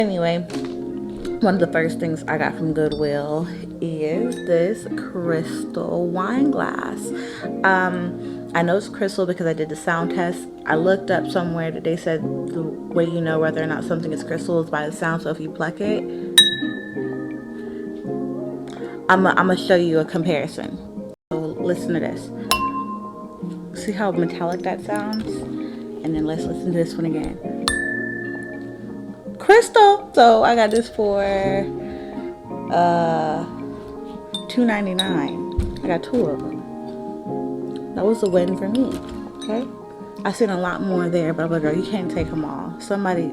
Anyway, one of the first things I got from Goodwill is this crystal wine glass. I know it's crystal because I did the sound test. I looked up somewhere that they said the way you know whether or not something is crystal is by the sound. So if you pluck it, I'm gonna show you a comparison. So listen to this. See how metallic that sounds? And then let's listen to this one again. Crystal. So I got this for $2.99. I got 2 of them. That was a win for me. Okay, I seen a lot more there, but I'm like, girl, you can't take them all. Somebody,